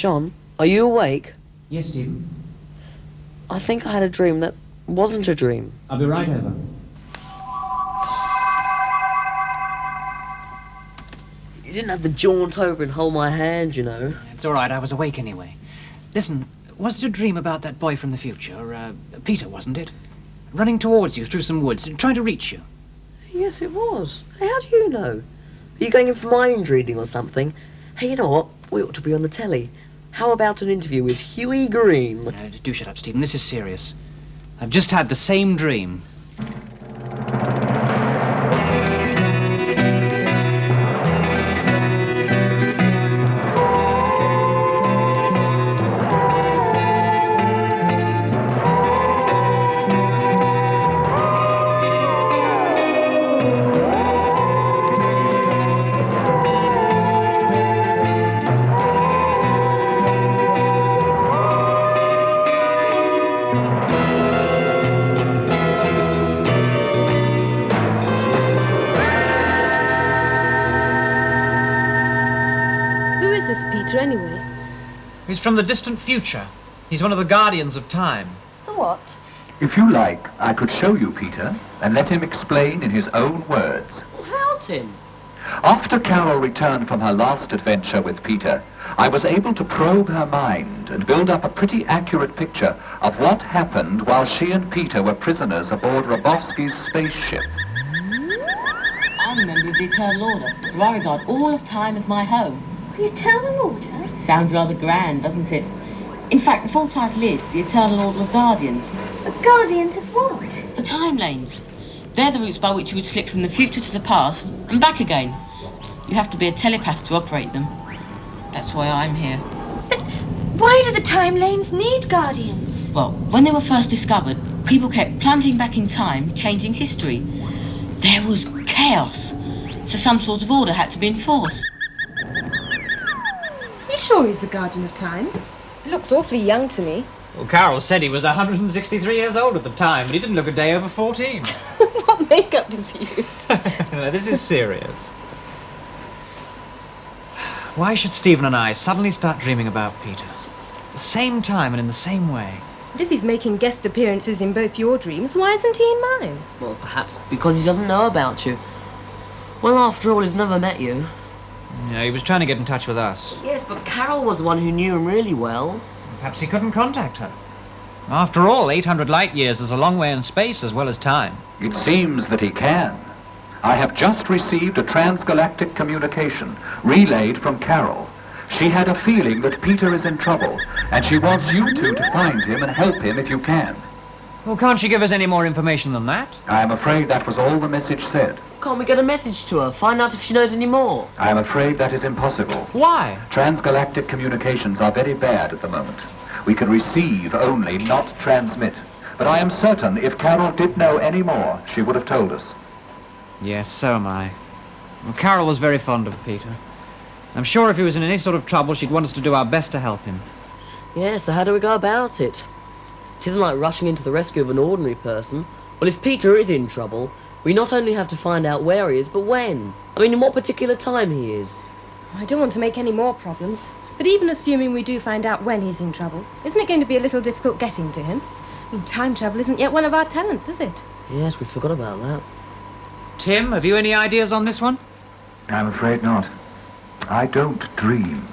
John, are you awake? Yes, Stephen. I think I had a dream that wasn't a dream. I'll be right over. You didn't have to jaunt over and hold my hand, you know. It's all right, I was awake anyway. Listen, was it a dream about that boy from the future? Peter, wasn't it? Running towards you through some woods, trying to reach you. Yes, it was. Hey, how do you know? Are you going in for mind reading or something? Hey, you know what? We ought to be on the telly. How about an interview with Huey Green? Do shut up, Stephen. This is serious. I've just had the same dream. Anyway. He's from the distant future. He's one of the guardians of time. The what? If you like, I could show you Peter and let him explain in his own words. Well, how, Tim? After Carol returned from her last adventure with Peter, I was able to probe her mind and build up a pretty accurate picture of what happened while she and Peter were prisoners aboard Rabowski's spaceship. I'm a member of the Eternal Order, so I regard all of time as my home. The Eternal Order? Sounds rather grand, doesn't it? In fact, the full title is the Eternal Order of Guardians. But guardians of what? The time lanes. They're the routes by which you would slip from the future to the past and back again. You have to be a telepath to operate them. That's why I'm here. But why do the time lanes need guardians? Well, when they were first discovered, people kept plunging back in time, changing history. There was chaos, so some sort of order had to be enforced. You sure he's the guardian of time? He looks awfully young to me. Well, Carol said he was 163 years old at the time, but he didn't look a day over 14. What makeup does he use? No, this is serious. Why should Stephen and I suddenly start dreaming about Peter? At the same time and in the same way. And if he's making guest appearances in both your dreams, why isn't he in mine? Well, perhaps because he doesn't know about you. Well, after all, he's never met you. Yeah, he was trying to get in touch with us. Yes, but Carol was the one who knew him really well. Perhaps he couldn't contact her. After all, 800 light years is a long way in space as well as time. It seems that he can. I have just received a transgalactic communication relayed from Carol. She had a feeling that Peter is in trouble, and she wants you two to find him and help him if you can. Well, can't she give us any more information than that? I am afraid that was all the message said. Can't we get a message to her? Find out if she knows any more? I am afraid that is impossible. Why? Transgalactic communications are very bad at the moment. We can receive only, not transmit. But I am certain if Carol did know any more, she would have told us. Yes, so am I. Well, Carol was very fond of Peter. I'm sure if he was in any sort of trouble, she'd want us to do our best to help him. Yeah, so how do we go about it? It isn't like rushing into the rescue of an ordinary person. Well, if Peter is in trouble, we not only have to find out where he is, but when. I mean, in what particular time he is. I don't want to make any more problems. But even assuming we do find out when he's in trouble, isn't it going to be a little difficult getting to him? I mean, time travel isn't yet one of our talents, is it? Yes, we forgot about that. Tim, have you any ideas on this one? I'm afraid not. I don't dream.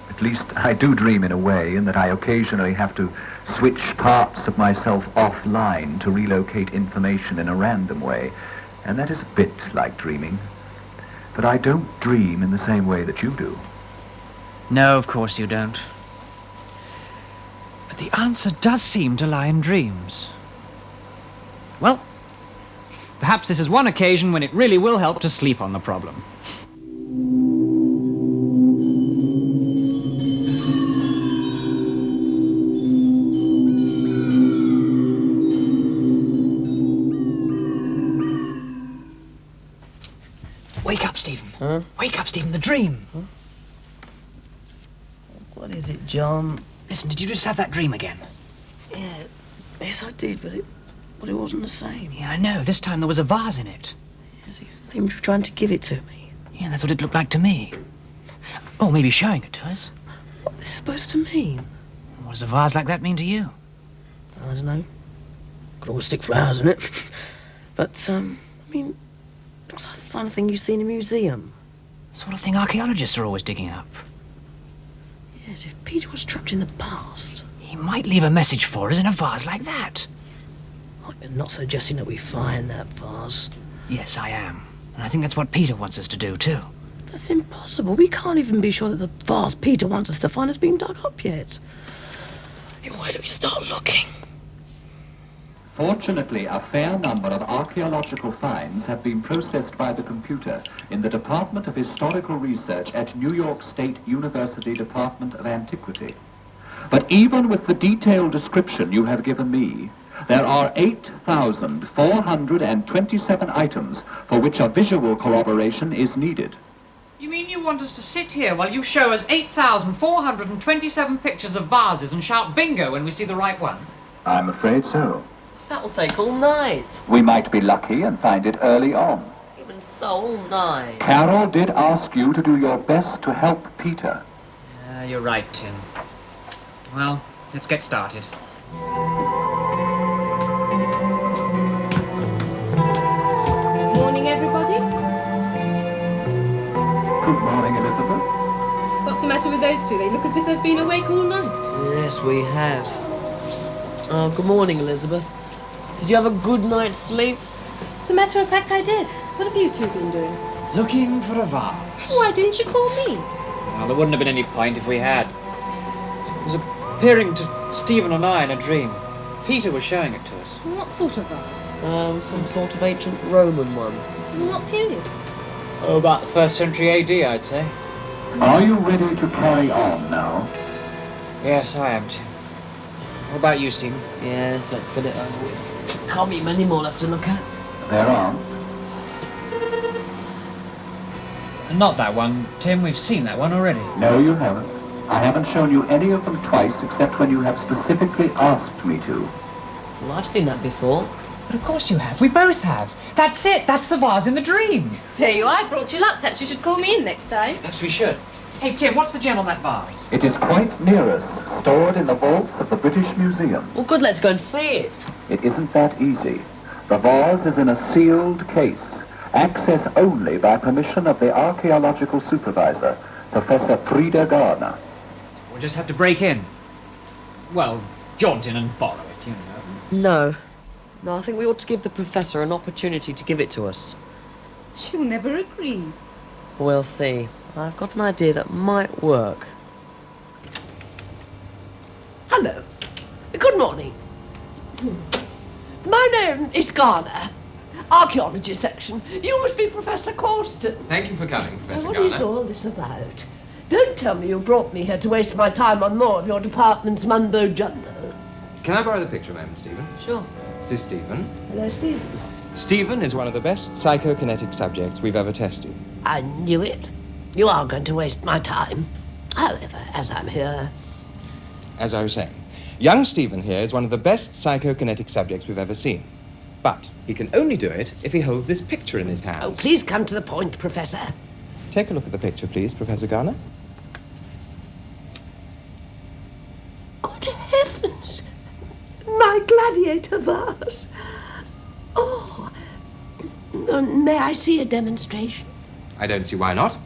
At least I do dream in a way, in that I occasionally have to switch parts of myself offline to relocate information in a random way, and that is a bit like dreaming. But I don't dream in the same way that you do. No, of course you don't. But the answer does seem to lie in dreams. Well, perhaps this is one occasion when it really will help to sleep on the problem. Wake up, Stephen. Huh? Wake up, Stephen, the dream. Huh? What is it, John? Listen, did you just have that dream again? Yeah, yes I did, but it wasn't the same. Yeah, I know. This time there was a vase in it. Yes, he seemed to be trying to give it to me. Yeah, that's what it looked like to me. Oh, maybe showing it to us. what this is supposed to mean. What does a vase like that mean to you? I don't know. Could always stick flowers in it. But, I mean, looks like the kind of thing you see in a museum. Sort of thing archaeologists are always digging up. Yes, if Peter was trapped in the past. He might leave a message for us in a vase like that. I'm not suggesting that we find that vase. Yes, I am. And I think that's what Peter wants us to do, too. That's impossible. We can't even be sure that the vase Peter wants us to find has been dug up yet. Where do we start looking? Fortunately, a fair number of archaeological finds have been processed by the computer in the Department of Historical Research at New York State University Department of Antiquity. But even with the detailed description you have given me, there are 8,427 items for which a visual corroboration is needed. You mean you want us to sit here while you show us 8,427 pictures of vases and shout bingo when we see the right one? I'm afraid so. That'll take all night. We might be lucky and find it early on. Even so, all night. Carol did ask you to do your best to help Peter. You're right, Tim. Well, let's get started. Morning, everybody. Good morning, Elizabeth. What's the matter with those two? They look as if they've been awake all night. Yes, we have. Oh, good morning, Elizabeth. Did you have a good night's sleep? As a matter of fact, I did. What have you two been doing? Looking for a vase. Why didn't you call me? Well, there wouldn't have been any point if we had. It was appearing to Stephen and I in a dream. Peter was showing it to us. What sort of vase? Some sort of ancient Roman one. In what period? Oh, about the 1st century AD, I'd say. Are you ready to carry on now? Yes, I am, Tim. What about you, Stephen? Yes, let's get it over with. Can't be many more left to look at. There are. Not that one, Tim. We've seen that one already. No, you haven't. I haven't shown you any of them twice except when you have specifically asked me to. Well, I've seen that before. But of course you have. We both have. That's it. That's the vase in the dream. There you are. I brought you luck. Perhaps you should call me in next time. Perhaps we should. Hey, Tim, what's the gem on that vase? It is quite near us, stored in the vaults of the British Museum. Well, good, let's go and see it. It isn't that easy. The vase is in a sealed case, access only by permission of the archaeological supervisor, Professor Frida Gardner. We'll just have to break in. Well, jaunt in and borrow it, you know. No. No, I think we ought to give the professor an opportunity to give it to us. She'll never agree. We'll see. I've got an idea that might work. Hello. Good morning. My name is Garner. Archaeology section. You must be Professor Corsten. Thank you for coming, Professor What is Garner. all this about? Don't tell me you brought me here to waste my time on more of your department's mumbo-jumbo. Can I borrow the picture a moment, Stephen? Sure. This is Stephen. Hello, Stephen. Stephen is one of the best psychokinetic subjects we've ever tested. I knew it. You are going to waste my time. However, as I'm here... As I was saying, young Stephen here is one of the best psychokinetic subjects we've ever seen. But he can only do it if he holds this picture in his hands. Oh, please come to the point, Professor. Take a look at the picture, please, Professor Garner. Good heavens! My gladiator vase. Oh. May I see a demonstration? I don't see why not.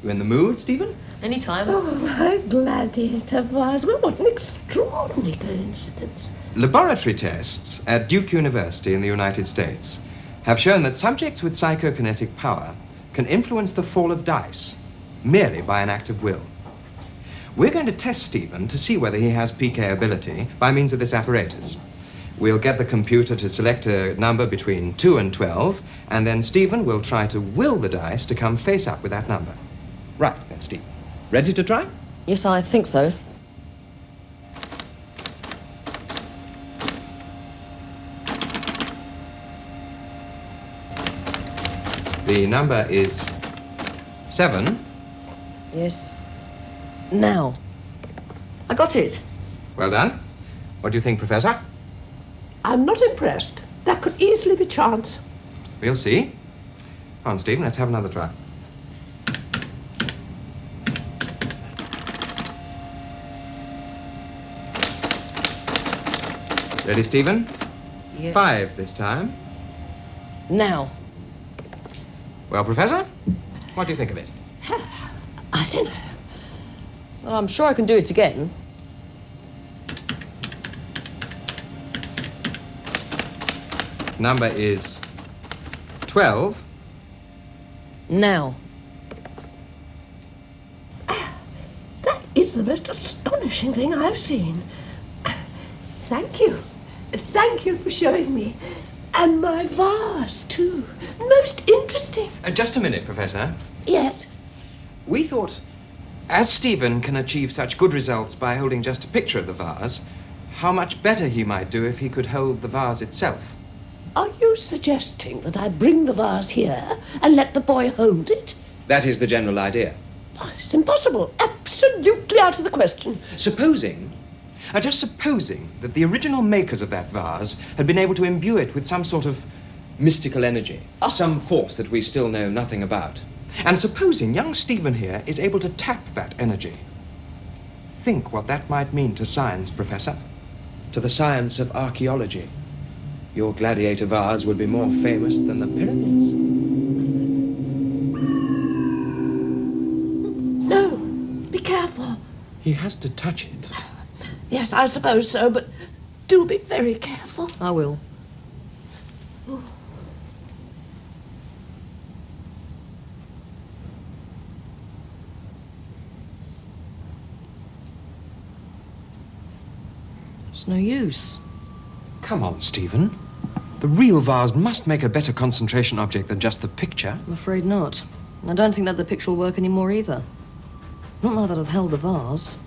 You in the mood, Stephen? Anytime. Oh, my gladiator vase. Well, what an extraordinary coincidence. Laboratory tests at Duke University in the United States have shown that subjects with psychokinetic power can influence the fall of dice merely by an act of will. We're going to test Stephen to see whether he has PK ability by means of this apparatus. We'll get the computer to select a number between 2 and 12, and then Stephen will try to will the dice to come face up with that number. Right, that's Stephen. Ready to try? Yes, I think so. The number is 7. Yes. Now. I got it. Well done. What do you think, Professor? I'm not impressed. That could easily be chance. We'll see. Come on, Stephen, let's have another try. Ready, Stephen? Yeah. 5 this time. Now. Well, Professor, what do you think of it? I don't know. Well, I'm sure I can do it again. Number is 12. Now. That is the most astonishing thing I've seen. Thank you. Thank you for showing me. And my vase, too. Most interesting. Just a minute, Professor. Yes. We thought, as Stephen can achieve such good results by holding just a picture of the vase, how much better he might do if he could hold the vase itself. Are you suggesting that I bring the vase here and let the boy hold it? That is the general idea. Oh, it's impossible. Absolutely out of the question. Supposing, just supposing, that the original makers of that vase had been able to imbue it with some sort of mystical energy, some force that we still know nothing about. And supposing young Stephen here is able to tap that energy. Think what that might mean to science, Professor. To the science of archaeology. Your gladiator vase would be more famous than the pyramids. No, be careful. He has to touch it. Yes, I suppose so, but do be very careful. I will. It's no use. Come on, Stephen. The real vase must make a better concentration object than just the picture. I'm afraid not. I don't think that the picture will work anymore either. Not now that I've held the vase.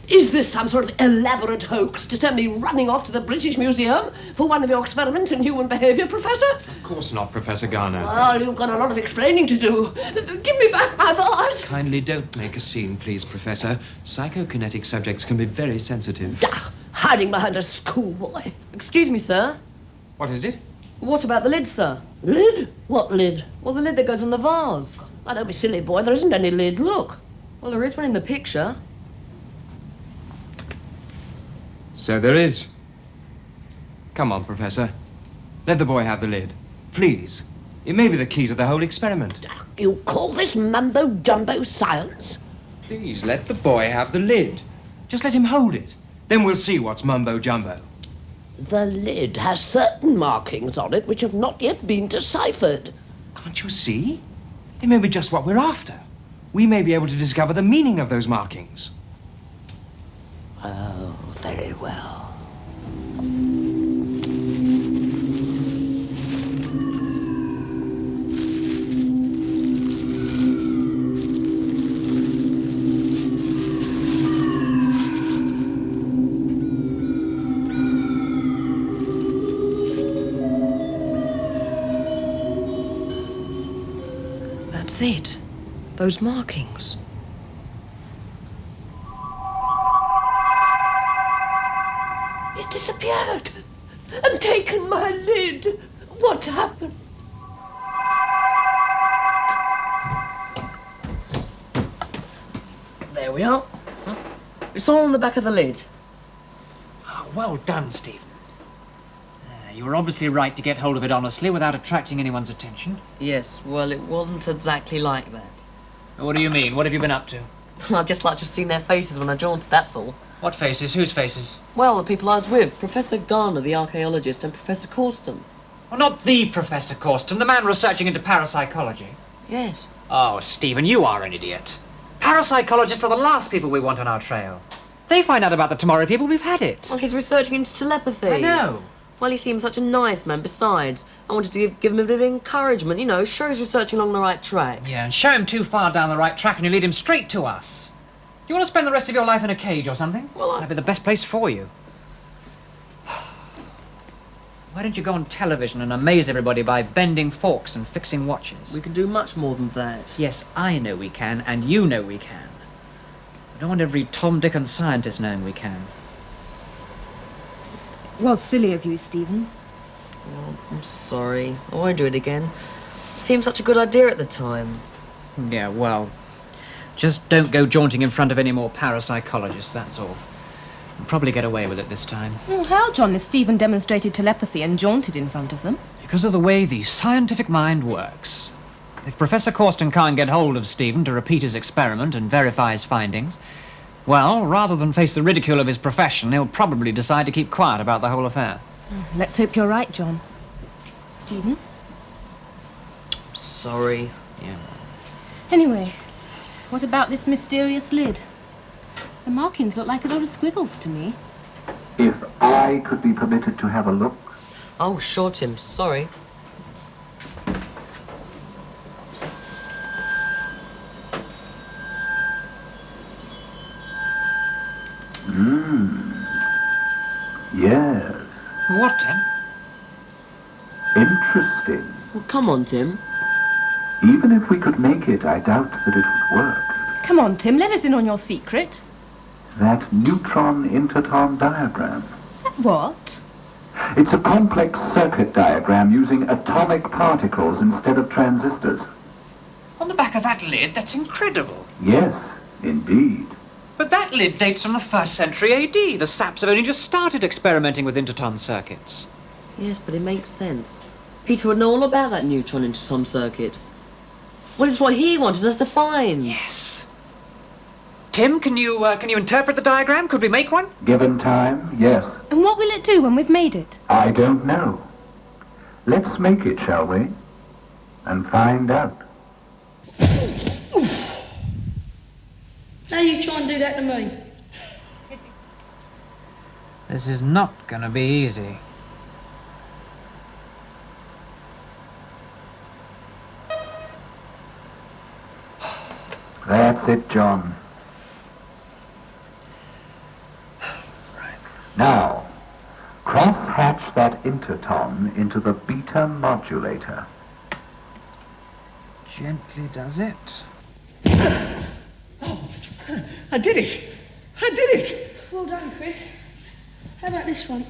Is this some sort of elaborate hoax to send me running off to the British Museum for one of your experiments in human behaviour, Professor? Of course not, Professor Garner. Well, you've got a lot of explaining to do. Give me back my vase. Kindly don't make a scene, please, Professor. Psychokinetic subjects can be very sensitive. Hiding behind a schoolboy. Excuse me, sir. What is it? What about the lid, sir? Lid? What lid? Well, the lid that goes on the vase. Oh, don't be silly, boy. There isn't any lid. Look. Well, there is one in the picture. So there is. Come on, Professor. Let the boy have the lid. Please. It may be the key to the whole experiment. You call this mumbo-jumbo science? Please, let the boy have the lid. Just let him hold it. Then we'll see what's mumbo-jumbo. The lid has certain markings on it which have not yet been deciphered. Can't you see? They may be just what we're after. We may be able to discover the meaning of those markings. Oh, very well. That's it. Those markings. He's disappeared and taken my lid. What happened? There we are. It's all on the back of the lid. Oh, well done, Stephen. You were obviously right to get hold of it honestly without attracting anyone's attention. Yes, well, it wasn't exactly like that. What do you mean? What have you been up to? I'd just like to have seen their faces when I jaunted, that's all. What faces? Whose faces? Well, the people I was with, Professor Garner, the archaeologist, and Professor Corsten. Well, not the Professor Corsten, the man researching into parapsychology. Yes. Oh, Stephen, you are an idiot. Parapsychologists are the last people we want on our trail. They find out about the tomorrow people, we've had it. Well, he's researching into telepathy. I know. Well, he seems such a nice man. Besides, I wanted to give him a bit of encouragement, you know, show he's researching along the right track. Yeah, and show him too far down the right track and you lead him straight to us. Do you want to spend the rest of your life in a cage or something? Well, That'd be the best place for you. Why don't you go on television and amaze everybody by bending forks and fixing watches? We can do much more than that. Yes, I know we can, and you know we can. I don't want every Tom, Dick and scientist knowing we can. It was silly of you, Stephen. Oh, I'm sorry. I won't do it again. It seemed such a good idea at the time. Yeah, well, just don't go jaunting in front of any more parapsychologists, that's all. We'll probably get away with it this time. Well, how, John, if Stephen demonstrated telepathy and jaunted in front of them? Because of the way the scientific mind works. If Professor Corsten can't get hold of Stephen to repeat his experiment and verify his findings, well, rather than face the ridicule of his profession, he'll probably decide to keep quiet about the whole affair. Let's hope you're right, John. Stephen? Sorry. Yeah. Anyway, what about this mysterious lid? The markings look like a lot of squiggles to me. If I could be permitted to have a look. Oh, sure, Tim. Sorry. Yes. What, Tim? Interesting. Well, come on, Tim. Even if we could make it, I doubt that it would work. Come on, Tim, let us in on your secret. That neutron-interton diagram. What? It's a complex circuit diagram using atomic particles instead of transistors. On the back of that lid? That's incredible. Yes, indeed. But that lid dates from the 1st century AD. The saps have only just started experimenting with interton circuits. Yes, but it makes sense. Peter would know all about that neutron-interton circuits. Well, it's what he wanted us to find. Yes. Tim, can you interpret the diagram? Could we make one? Given time, yes. And what will it do when we've made it? I don't know. Let's make it, shall we? And find out. Now you try and do that to me. This is not gonna be easy. That's it, John. Now, cross-hatch that interton into the beta modulator. Gently does it. I did it! I did it! Well done, Chris. How about this one?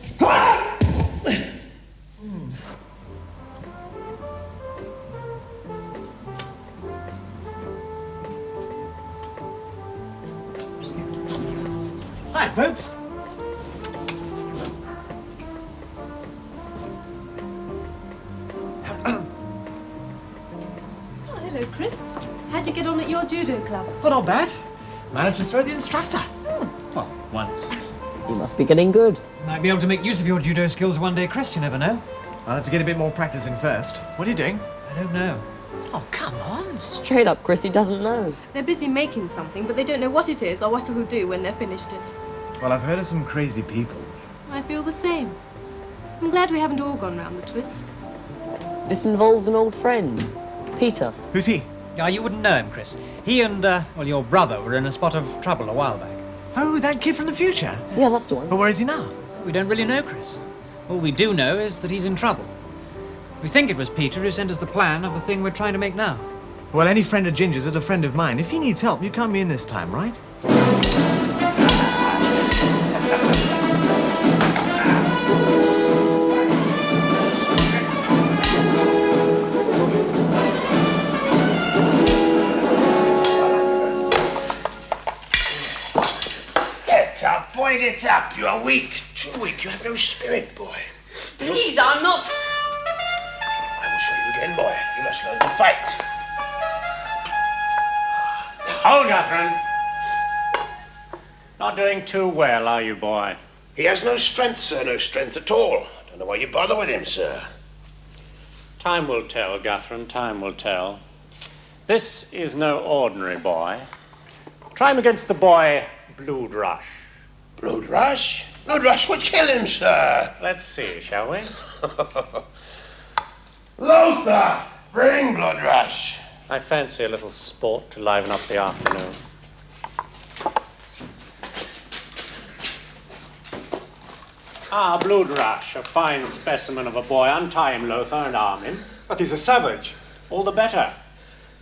Hi, folks. Oh, hello, Chris. How'd you get on at your judo club? Well, not bad. Managed to throw the instructor. Well, once. You must be getting good. Might be able to make use of your judo skills one day, Chris. You never know. I'll have to get a bit more practice in first. What are you doing? I don't know. Oh, come on. Straight up, Chris, he doesn't know. They're busy making something, but they don't know what it is or what it'll do when they're finished it. Well, I've heard of some crazy people. I feel the same. I'm glad we haven't all gone round the twist. This involves an old friend, Peter. Who's he? You wouldn't know him, Chris. He and, your brother were in a spot of trouble a while back. Oh, that kid from the future. Yeah, that's the one. But where is he now? We don't really know, Chris. All we do know is that he's in trouble. We think it was Peter who sent us the plan of the thing we're trying to make now. Well, any friend of Ginger's is a friend of mine. If he needs help, you come in this time, right? Get up, boy, get up. You are weak. Too weak. You have no spirit, boy. Please, I'm not... I will show you again, boy. You must learn to fight. Hold, Catherine. Not doing too well, are you, boy? He has no strength, sir. No strength at all. I don't know why you bother with him, sir. Time will tell, Catherine, time will tell. This is no ordinary boy. Try him against the boy Blood Rush. Blood Rush? Blood Rush would kill him, sir. Let's see, shall we? Lothar, bring Blood Rush. I fancy a little sport to liven up the afternoon. Ah, Blood Rush, a fine specimen of a boy. Untie him, Lothar, and arm him. But he's a savage. All the better.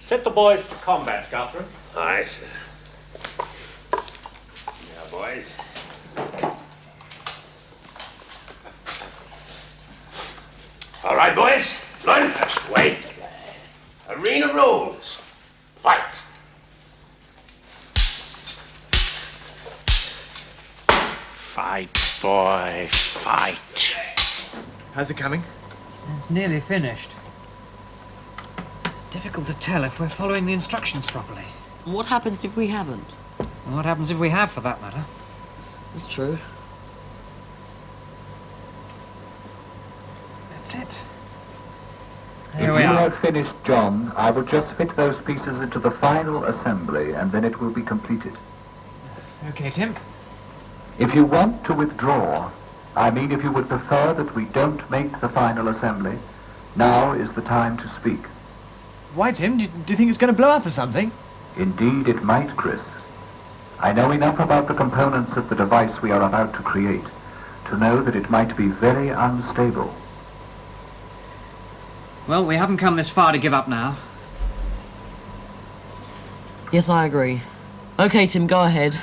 Set the boys to combat, Catherine. Aye, sir. Now, boys. All right, boys. Learn. Just wait. Arena rules. Fight. Fight, boy, fight. How's it coming? It's nearly finished. It's difficult to tell if we're following the instructions properly. What happens if we haven't? And what happens if we have, for that matter? That's true. That's it. If Here you we are. have finished, John, I will just fit those pieces into the final assembly, and then it will be completed. Okay, Tim. If you want to withdraw, I mean if you would prefer that we don't make the final assembly, now is the time to speak. Why, Tim? Do you think it's going to blow up or something? Indeed it might, Chris. I know enough about the components of the device we are about to create to know that it might be very unstable. Well, we haven't come this far to give up now. Yes, I agree. Okay, Tim, go ahead.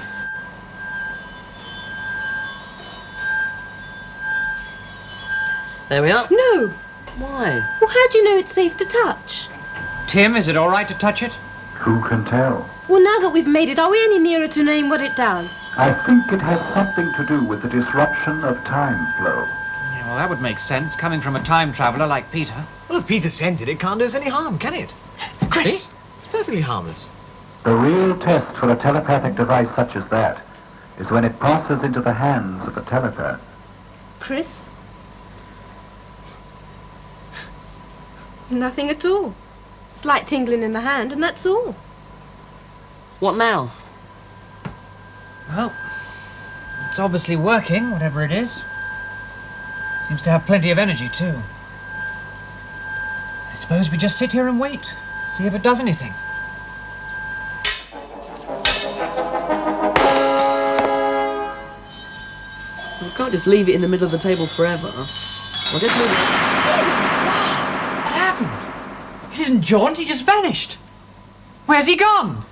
There we are. No! Why? Well, how do you know it's safe to touch? Tim, is it all right to touch it? Who can tell? Well, now that we've made it, are we any nearer to knowing what it does? I think it has something to do with the disruption of time flow. Yeah, well, that would make sense, coming from a time traveller like Peter. Well, if Peter sent it, it can't do us any harm, can it? Chris! See? It's perfectly harmless. The real test for a telepathic device such as that is when it passes into the hands of a telepath. Chris? Nothing at all. Slight tingling in the hand, and that's all. What now? Well, it's obviously working, whatever it is. Seems to have plenty of energy, too. I suppose we just sit here and wait, see if it does anything. We can't just leave it in the middle of the table forever. Well, just move it. What happened? He didn't jaunt, he just vanished. Where's he gone?